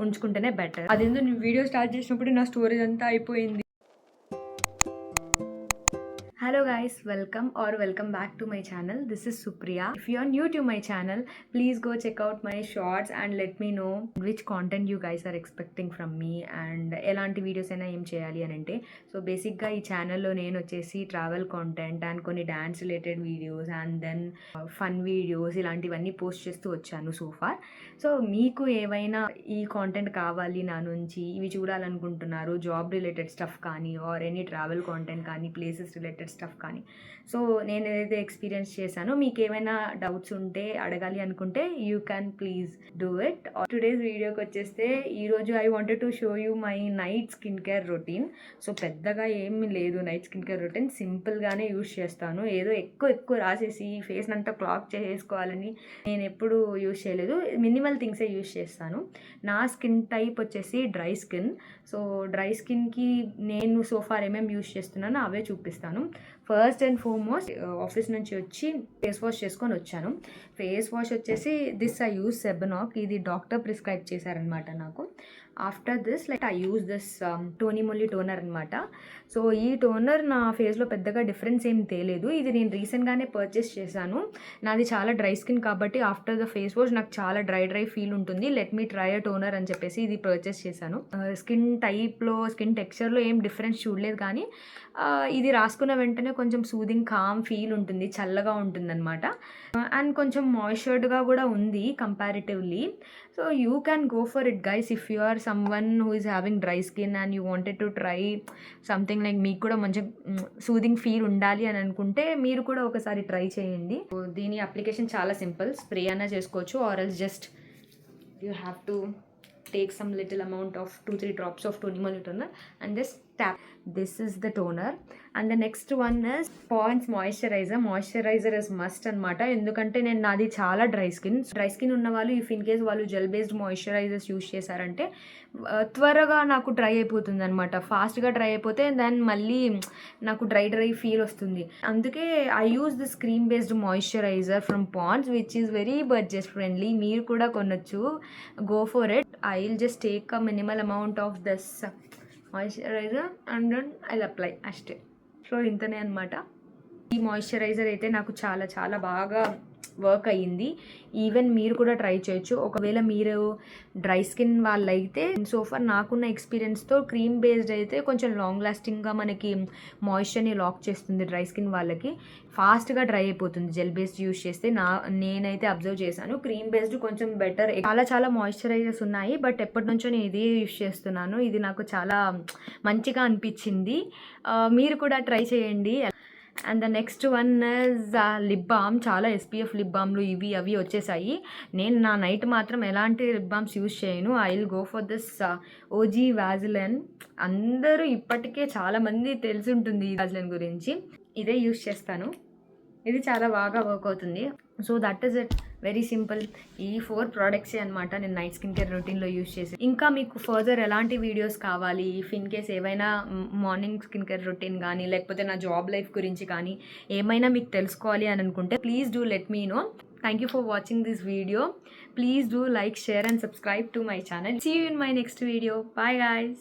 ఉంచుకుంటేనే బెటర్. అదేందో నేను వీడియో స్టార్ట్ చేసినప్పుడు నా స్టోరేజ్ అంతా అయిపోయింది. Hello guys, welcome back to my channel. This is Supriya. If you are new to my channel, please go check out my shorts and let me know which content you guys are expecting from me and elanti videos aina em cheyali anante. So basic ga ee channel lo nenu vachesi travel content and konni dance related videos and then fun videos ilantivanni post chestu vachanu so far. So meeku evaina ee content kavali na nunchi ivi చూడాలనుకుంటున్నారు job related stuff కానీ or any travel content కానీ places related stuff కానీ, so నేను ఏదైతే experience చేశానో మీకు ఏమైనా doubts ఉంటే అడగాలి అనుకుంటే you can please do it. Today's వీడియోకి వచ్చేస్తే ఈరోజు I wanted to show you my night skin care routine. So పెద్దగా ఏమీ లేదు నైట్ స్కిన్ కేర్ రొటీన్, సింపుల్గానే యూస్ చేస్తాను. ఏదో ఎక్కువ రాసేసి ఫేస్ అంతా క్లాక్ చేసుకోవాలని నేను ఎప్పుడు యూస్ చేయలేదు. మినిమల్ థింగ్సే యూస్ చేస్తాను. నా స్కిన్ టైప్ వచ్చేసి డ్రై స్కిన్. సో డ్రై స్కిన్కి నేను సోఫార్ ఏమేమి యూస్ చేస్తున్నానో అవే చూపిస్తాను. ఫస్ట్ అండ్ ఫార్మోస్ట్ ఆఫీస్ నుంచి వచ్చి ఫేస్ వాష్ చేసుకొని వచ్చాను. ఫేస్ వాష్ వచ్చేసి దిస్ ఐ యూస్ సెబనాక్. ఇది డాక్టర్ ప్రిస్క్రైబ్ చేశారనమాట నాకు. After this I use this Tony Moly toner అనమాట. సో ఈ టోనర్ నా ఫేస్లో పెద్దగా డిఫరెన్స్ ఏం తేలేదు. ఇది నేను రీసెంట్గానే పర్చేస్ చేశాను. నాది చాలా డ్రై స్కిన్ కాబట్టి ఆఫ్టర్ ద ఫేస్ వాష్ నాకు చాలా డ్రై ఫీల్ ఉంటుంది. లెట్ మీ ట్రై అ టోనర్ అని చెప్పేసి ఇది పర్చేస్ చేశాను. స్కిన్ టైప్లో స్కిన్ టెక్స్చర్లో ఏం డిఫరెన్స్ చూడలేదు, కానీ ఇది రాసుకున్న వెంటనే కొంచెం సూదింగ్ కామ్ ఫీల్ ఉంటుంది, చల్లగా ఉంటుంది అనమాట. అండ్ కొంచెం మాయిశ్చర్డ్గా కూడా ఉంది comparatively. So you can go for it guys if you are someone who is having dry skin and you wanted to try something like మీకు కూడా మంచి సూదింగ్ ఫీల్ ఉండాలి అని అనుకుంటే మీరు కూడా ఒకసారి ట్రై చేయండి. దీని అప్లికేషన్ చాలా సింపుల్. స్ప్రే అన్నా చేసుకోవచ్చు or else just you have to take some little amount of 2-3 drops of Tony Moly toner and just tap. This is the toner and the next one is Pond's moisturizer is must అనమాట. ఎందుకంటే నేను నాది చాలా dry skin ఉన్న వాళ్ళు if in case వాళ్ళు gel based moisturisers use చేశారంటే త్వరగా నాకు డ్రై అయిపోతుంది అనమాట. ఫాస్ట్గా డ్రై అయిపోతే దాన్ని మళ్ళీ నాకు డ్రై ఫీల్ వస్తుంది. అందుకే I use this cream based moisturiser from Pond's which is very budget friendly. మీరు కూడా కొనొచ్చు, go for it. I will just take a minimal amount of this moisturiser and then I apply అష్టే. So ఇంతనే అనమాట. ఈ moisturiser అయితే నాకు చాలా చాలా బాగా వర్క్ అయ్యింది. ఈవెన్ మీరు కూడా ట్రై చేయొచ్చు ఒకవేళ మీరు డ్రై స్కిన్ వాళ్ళైతే. సోఫార్ నాకున్న ఎక్స్పీరియన్స్తో క్రీమ్ బేస్డ్ అయితే కొంచెం లాంగ్ లాస్టింగ్గా మనకి మాయిశ్చర్ని లాక్ చేస్తుంది. డ్రై స్కిన్ వాళ్ళకి ఫాస్ట్గా డ్రై అయిపోతుంది జెల్ బేస్డ్ యూస్ చేస్తే. నేనైతే అబ్జర్వ్ చేశాను. క్రీమ్ బేస్డ్ కొంచెం బెటర్. చాలా మాయిశ్చరైజర్స్ ఉన్నాయి, బట్ ఎప్పటి నుంచో నేను ఇదే యూస్ చేస్తున్నాను. ఇది నాకు చాలా మంచిగా అనిపించింది. మీరు కూడా ట్రై చేయండి. And the next one is lip balm. చాలా SPF లిప్ బామ్లు ఇవి అవి వచ్చేసాయి. నేను నా నైట్ మాత్రం ఎలాంటి లిప్ బామ్స్ యూజ్ చేయను. I will go for this OG Vaseline. అందరూ ఇప్పటికే చాలామంది తెలిసి ఉంటుంది ఈ వ్యాజిలిన్ గురించి. ఇదే యూజ్ చేస్తాను. ఇది చాలా బాగా వర్క్ అవుతుంది. So that is it, very simple. ఈ 4 ప్రోడక్ట్సే అనమాట నేను నైట్ స్కిన్ కేర్ రొటీన్లో యూజ్ చేసి. ఇంకా మీకు ఫర్దర్ ఎలాంటి వీడియోస్ కావాలి, ఇఫ్ ఇన్ కేస్ ఏవైనా మార్నింగ్ స్కిన్ కేర్ రొటీన్ కానీ లేకపోతే నా జాబ్ లైఫ్ గురించి కానీ ఏమైనా మీకు తెలుసుకోవాలి అని అనుకుంటే please do let me know. Thank you for watching this video. Please do like, share and subscribe to my channel. See you in my next video. Bye guys.